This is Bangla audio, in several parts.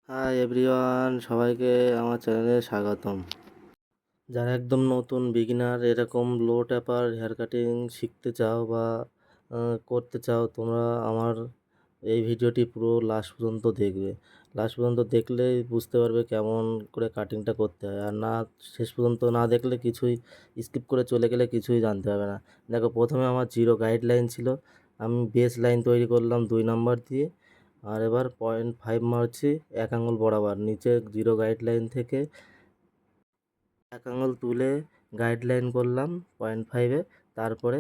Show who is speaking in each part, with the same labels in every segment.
Speaker 1: হাই এভরিওয়ান, সবাইকে আমার চ্যানেলে স্বাগতম। যারা একদম নতুন বিগিনার এরকম লো ট্যাপার হেয়ার কাটিং শিখতে চাও বা করতে চাও, তোমরা আমার এই ভিডিওটি পুরো লাস্ট পর্যন্ত দেখবে। লাস্ট পর্যন্ত দেখলেই বুঝতে পারবে কেমন করে কাটিংটা করতে হয়, আর না শেষ পর্যন্ত না দেখলে কিছুই স্কিপ করে চলে গেলে কিছুই জানতে হবে না। দেখো, প্রথমে আমার জিরো গাইডলাইন ছিল, আমি বেস লাইন তৈরি করলাম 2 নাম্বার দিয়ে, আর এবার 0.5 মারছি 1 আঙুল বরাবর নিচে জিরো গাইডলাইন থেকে 1 আঙুল তুলে গাইডলাইন করলাম 0.5-এ। তারপরে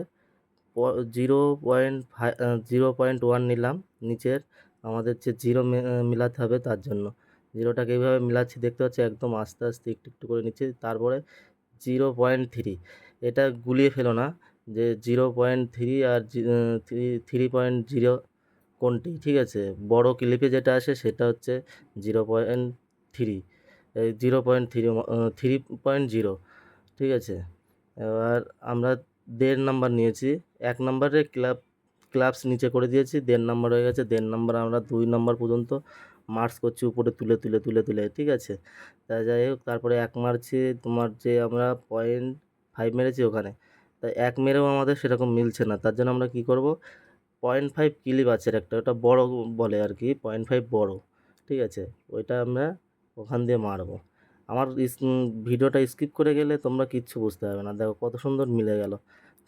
Speaker 1: 0.1 নিলাম নিচের, আমাদের যে জিরো মিলাতে হবে তার জন্য। জিরোটাকে এইভাবে মিলাচ্ছি, দেখতে পাচ্ছি একদম আস্তে আস্তে একটু একটু করে নিচ্ছি। তারপরে 0.3, এটা গুলিয়ে ফেলো না যে 0.3 আর 3.0 কোনটি, ঠিক আছে। বড় ক্লিপে যেটা আসে সেটা হচ্ছে 0.3, 3.0, ঠিক আছে। এবার আমরা 1.5 নাম্বার নিয়েছি, 1 নাম্বারে ক্লাবস নিচে করে দিয়েছি, 1.5 নাম্বার হয়ে গেছে। 1.5 নাম্বার আমরা 2 নাম্বার পর্যন্ত মার্চ করছি, উপরে তুলে তুলে তুলে তুলে, ঠিক আছে। তা যাই হোক, তারপরে 1 মারছি, তোমার যে আমরা 0.5 মেরেছি ওখানে, তা 1 মেরেও আমাদের সেরকম মিলছে না। তার জন্য আমরা কি করব, 0.5 ক্লিপ আছে একটা, ওটা বড় বলে আর কি, 0.5 বড়, ঠিক আছে। ওইটা আমরা ওখান দিয়ে মারবো। আমার ভিডিওটা স্কিপ করে গেলে তোমরা কিচ্ছু বুঝতে পারবে না। দেখো কত সুন্দর মিলে গেল,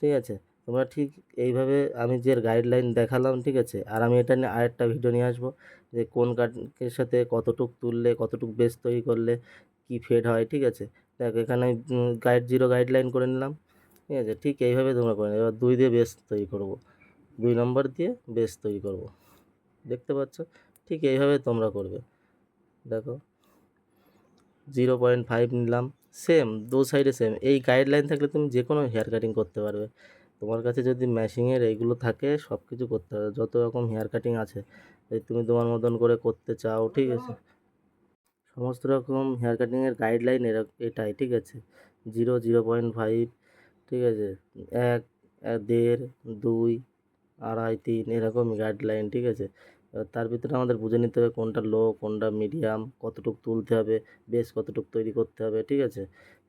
Speaker 1: ঠিক আছে। তোমরা ঠিক এইভাবে আমি যে গাইডলাইন দেখালাম, ঠিক আছে। আর আমি এটা নিয়ে আরেকটা ভিডিও নিয়ে আসবো, যে কোন কাটের সাথে কতটুক তুললে, কতটুক বেস তৈরি করলে কি ফেড হয়, ঠিক আছে। দেখো এখানে জিরো গাইডলাইন করে নিলাম, ঠিক আছে। ঠিক এইভাবে তোমরা করে নেবে। এবার 2 দিয়ে বেস তৈরি করব, 2 নাম্বার দিয়ে বেস তৈরি করব, দেখতে পাচ্ছ। ঠিক এইভাবে তোমরা করবে। দেখো 0.5 নিলাম, সেম দু সাইডে সেম। এই গাইডলাইন থাকলে তুমি যে কোনো হেয়ার কাটিং করতে পারবে। তোমার কাছে যদি মেশিনের এইগুলো থাকে, সব কিছু করতে পারবে। যত রকম হেয়ার কাটিং আছে, যদি তুমি তোমার মতন করে করতে চাও, ঠিক আছে। সমস্ত রকম হেয়ার কাটিংয়ের গাইডলাইন এটাই, ঠিক আছে। 0.5, ঠিক আছে। 1, 1.5, 2, 2.5, 3 এরকম গাইডলাইন, ঠিক আছে। এবার তার ভিতরে আমাদের বুঝে নিতে হবে কোনটা লো, কোনটা মিডিয়াম, কতটুকু তুলতে হবে, বেশ কতটুকু তৈরি করতে হবে, ঠিক আছে।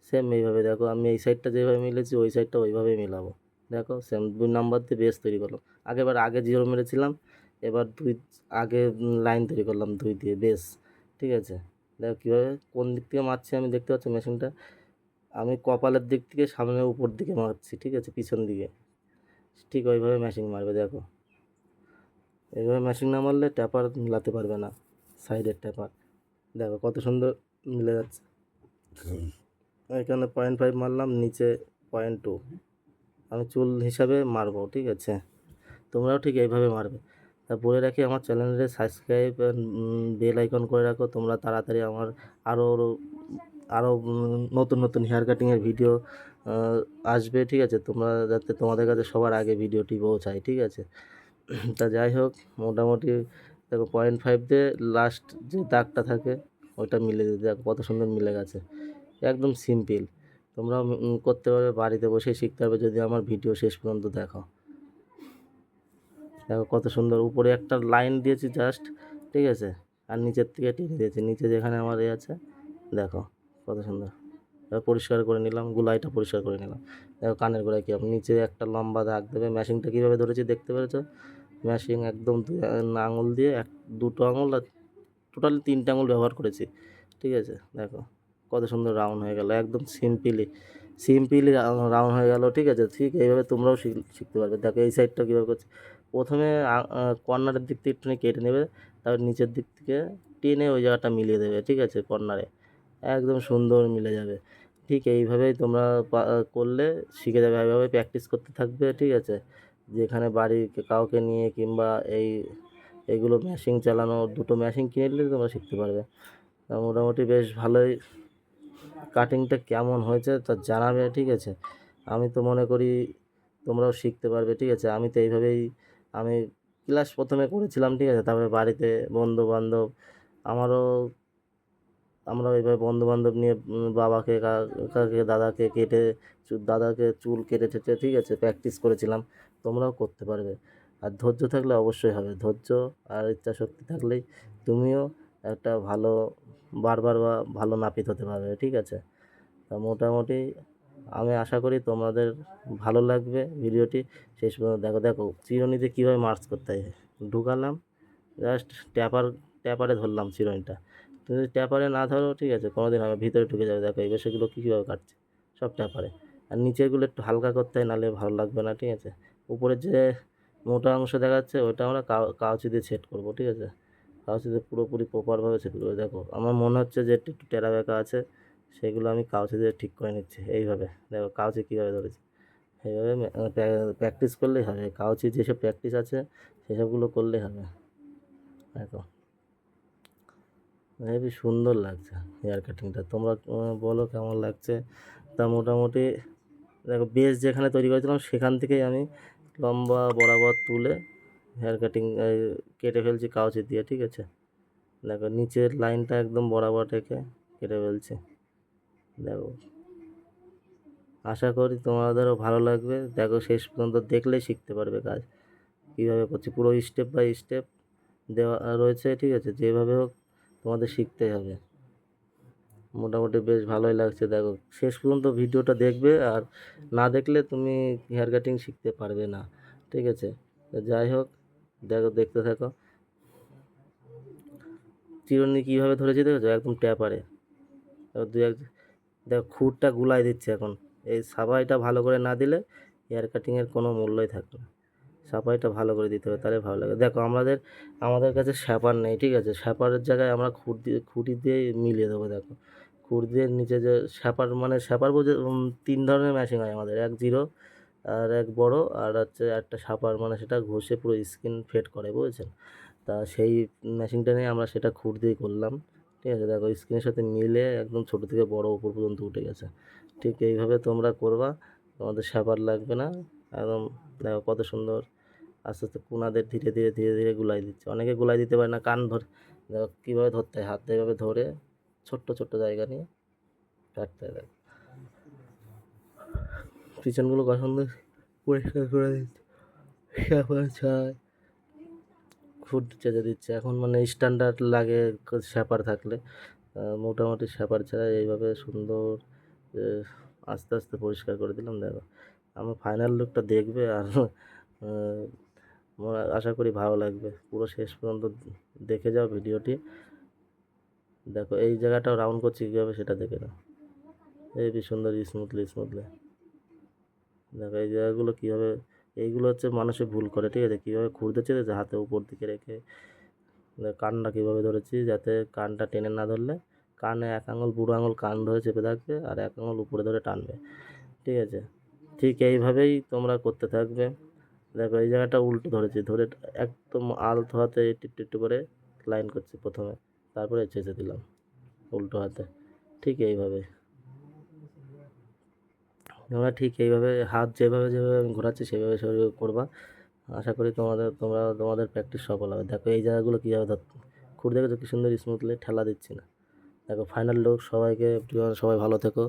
Speaker 1: সেম এইভাবে দেখো, আমি এই সাইডটা যেভাবে মিলেছি ওই সাইডটা ওইভাবেই মিলাবো। দেখো সেম 2 নাম্বার দিয়ে বেস তৈরি করলাম। আগে জিরো মেরেছিলাম, এবার আগে লাইন তৈরি করলাম 2 দিয়ে বেস, ঠিক আছে। দেখো কীভাবে কোন দিক থেকে মারছি আমি, দেখতে পাচ্ছি মেশিনটা। আমি কপালের দিক থেকে সামনে উপর দিকে মারছি, ঠিক আছে, পিছন দিকে। ঠিক ওইভাবে মেশিন মারবে। দেখো এইভাবে মেশিন না মারলে ট্যাপার মিলাতে পারবে না, সাইডের ট্যাপার। দেখো কত সুন্দর মিলে যাচ্ছে। এখানে 0.5 মারলাম, নিচে 0.2, আমি চুল হিসাবে মারবো, ঠিক আছে। তোমরাও ঠিক এইভাবে মারবে। তা বলে রাখি, আমার চ্যানেলে সাবস্ক্রাইব বেল আইকন করে রাখো, তোমরা তাড়াতাড়ি আমার আরও আরও নতুন নতুন হেয়ার কাটিংয়ের ভিডিও আসবে, ঠিক আছে। তোমরা যাতে তোমাদের কাছে সবার আগে ভিডিওটি পৌঁছায়, ঠিক আছে। তা যাই হোক, মোটামুটি দেখো 0.5 দিয়ে লাস্ট যে দাগটা থাকে ওইটা মিলে দিতে, দেখো কত সুন্দর মিলে গেছে। একদম সিম্পল, তোমরাও করতে পারবে, বাড়িতে বসেই শিখতে পারবে যদি আমার ভিডিও শেষ পর্যন্ত দেখো। দেখো কত সুন্দর উপরে একটা লাইন দিয়েছি জাস্ট, ঠিক আছে। আর নিচের থেকে টেনে দিয়েছি, নিচে যেখানে আমার আছে, দেখো কত সুন্দর। এবার পরিষ্কার করে নিলাম, গুলাইটা পরিষ্কার করে নিলাম। দেখো কানের গোড়ায় কী নিচে একটা লম্বা দাগ দেবে। মেশিনটা কীভাবে ধরেছি দেখতে পেরেছো। মেশিন একদম 2 আঙুল দিয়ে দুটো আঙুল আর টোটালি 3টে আঙুল ব্যবহার করেছি, ঠিক আছে। দেখো কত সুন্দর রাউন্ড হয়ে গেল, একদম সিম্পলি রাউন্ড হয়ে গেল, ঠিক আছে। ঠিক এইভাবে তোমরাও শিখতে পারবে। দেখো এই সাইডটা কীভাবে করছি, প্রথমে কর্নারের দিক থেকে একটুখানি কেটে নেবে, তারপর নিচের দিক থেকে টেনে ওই জায়গাটা মিলিয়ে দেবে, ঠিক আছে। কর্নারে একদম সুন্দর মিলে যাবে। ঠিক এইভাবেই তোমরা করলে শিখে যাবে। এইভাবে প্র্যাকটিস করতে থাকবে, ঠিক আছে। যেখানে বাড়ি কাউকে নিয়ে কিংবা এইগুলো মেশিন চালানো, দুটো মেশিন কিনে নিলে তোমরা শিখতে পারবে। মোটামুটি বেশ ভালোই। কাটিংটা কেমন হয়েছে তা জানাবে, ঠিক আছে। আমি তো মনে করি তোমরাও শিখতে পারবে, ঠিক আছে। আমি তো এইভাবেই আমি ক্লাস প্রথমে করেছিলাম, ঠিক আছে। তারপরে বাড়িতে বন্ধুবান্ধব আমারও, আমরা এইভাবে বন্ধুবান্ধব নিয়ে বাবাকে, কাকাকে, দাদাকে দাদাকে চুল কেটে টেটে, ঠিক আছে, প্র্যাকটিস করেছিলাম। তোমরাও করতে পারবে। আর ধৈর্য থাকলে অবশ্যই হবে। ধৈর্য আর ইচ্ছাশক্তি থাকলেই তুমিও একটা ভালো বারবার বা ভালো নাপিত হতে পারবে, ঠিক আছে? তা মোটামুটি আমি আশা করি তোমাদের ভালো লাগবে ভিডিওটি। শেষ পর্যন্ত দেখো। দেখো চিরুনিতে কীভাবে মার্চ করতে হয়, ঢুকালাম, জাস্ট ট্যাপারে ধরলাম চিরুনিটা। তুমি যদি ট্যাপারে না ধরো, ঠিক আছে, কোনো দিন হবে ভিতরে ঢুকে যাবে। দেখো এই বেশিগুলো কীভাবে কাটছে, সব ট্যাপারে। আর নিচেরগুলো একটু হালকা করতে হয়, নাহলে ভালো লাগবে না, ঠিক আছে? উপরের যে মোটা অংশ দেখা যাচ্ছে ওটা আমরা কাউচি দিয়ে সেট করবো, ঠিক আছে? কাউচি দিয়ে পুরোপুরি প্রপারভাবে সেট করবো। দেখো আমার মনে হচ্ছে যে একটু টেরা বেঁকা আছে, সেগুলো আমি কাউচি দিয়ে ঠিক করে নিচ্ছি। এইভাবে দেখো কাউচি কীভাবে ধরেছি, এইভাবে প্র্যাকটিস করলেই হবে। কাউচি যেসব প্র্যাকটিস আছে সেসবগুলো করলেই হবে। দেখো হেবি সুন্দর লাগছে হেয়ার কাটিংটা। তোমরা বলো কেমন লাগছে। তা মোটামুটি দেখো বেস যেখানে তৈরি করেছিলাম সেখান থেকেই আমি লম্বা বরাবর তুলে হেয়ার কাটিং কেটে ফেলছি কাউচি দিয়ে, ঠিক আছে? দেখো নিচের লাইনটা একদম বরাবর রেখে কেটে ফেলছি। দেখো আশা করি তোমাদেরও ভালো লাগবে। দেখো শেষ পর্যন্ত দেখলেই শিখতে পারবে কাজ কীভাবে করছি। পুরো স্টেপ বাই স্টেপ দেওয়া রয়েছে, ঠিক আছে? যেভাবে হোক তোমাদের শিখতেই হবে। মোটামুটি বেশ ভালোই লাগছে। দেখো শেষ পর্যন্ত ভিডিওটা দেখবে, আর না দেখলে তুমি হেয়ার কাটিং শিখতে পারবে না, ঠিক আছে? তো যাই হোক, দেখো দেখতে থাকো। চিরুনি কীভাবে ধরেছি দেখেছো, একদম ট্যাপারে। দেখো খুরটা গুলাই দিচ্ছে এখন। এই সাফাইটা ভালো করে না দিলে হেয়ার কাটিংয়ের কোনো মূল্যই থাকবে না। সাফাইটা ভালো করে দিতে হবে, তাহলে ভালো লাগে। দেখো আমাদের কাছে শ্যাপার নেই, ঠিক আছে? শ্যাপারের জায়গায় আমরা খুঁটি দিয়ে মিলিয়ে দেবো। দেখো খুর দিয়ে নিচে যে শ্যাপার বলতে 3 ধরনের মেশিন হয় আমাদের, এক জিরো, আর এক বড়, আর হচ্ছে একটা শাপার, সেটা ঘষে পুরো স্কিন ফেড করে, বুঝেছেন? তা সেই মেশিনটা নিয়ে আমরা সেটা খুর দিয়ে করলাম, ঠিক আছে? দেখো স্কিনের সাথে মিলে একদম ছোটো থেকে বড় উপর পর্যন্ত উঠে গেছে। ঠিক এইভাবে তোমরা করবা, তোমাদের শ্যাপার লাগবে না একদম। দেখো কত সুন্দর আস্তে আস্তে কোনাদের ধীরে ধীরে ধীরে ধীরে গুলাই দিচ্ছে। অনেকে গুলাই দিতে পারে না, কান ধরে। দেখো কীভাবে ধরতে হয়, হাত এভাবে ধরে ছোট্ট ছোট্ট জায়গা নিয়ে কাটতে হয়। দেখো পিছনগুলো পছন্দ পরিষ্কার করে দিচ্ছে, শ্যাপার ছাড়াই খুঁট চেঁচে দিচ্ছে এখন। স্ট্যান্ডার্ড লাগে শ্যাপার থাকলে। মোটামুটি শ্যাপার ছাড়া এইভাবে সুন্দর আস্তে আস্তে পরিষ্কার করে দিলাম। দেখো আমার ফাইনাল লুকটা দেখবে, আর আশা করি ভালো লাগবে। পুরো শেষ পর্যন্ত দেখে যাও ভিডিওটি। দেখো এই জায়গাটাও রাউন্ড করছি কীভাবে সেটা দেখে নাও, এই সুন্দর স্মুথলি। দেখো এই জায়গাগুলো কীভাবে, এইগুলো হচ্ছে মানুষে ভুল করে, ঠিক আছে? কীভাবে খুঁড়তে চেয়েছে হাতে উপর দিকে রেখে। কানটা কীভাবে ধরেছি, যাতে কানটা টেনে না ধরলে কানে এক আঙুল, বুড়ো আঙুল কান ধরে চেপে থাকবে, আর এক আঙুল উপরে ধরে টানবে, ঠিক আছে? ঠিক এইভাবেই তোমরা করতে থাকবে। দেখো এই জায়গাটা উল্টো ধরেছি, ধরে একদম আলতো হাতে একটু একটু করে লাইন করছি প্রথমে, তারপরে চেঁচে দিলাম উল্টো হাতে। ঠিক এইভাবে তোমরা ঠিক এইভাবে হাত যেভাবে যেভাবে আমি ঘোরাচ্ছি সেভাবে সেভাবে করবা। আশা করি তোমাদের প্র্যাকটিস সফল হবে। দেখো এই জায়গাগুলো কীভাবে খুঁড়ে দেখেছো কি সুন্দর স্মুথলি ঠেলা দিচ্ছি না। দেখো ফাইনাল লুক। সবাই ভালো থেকো।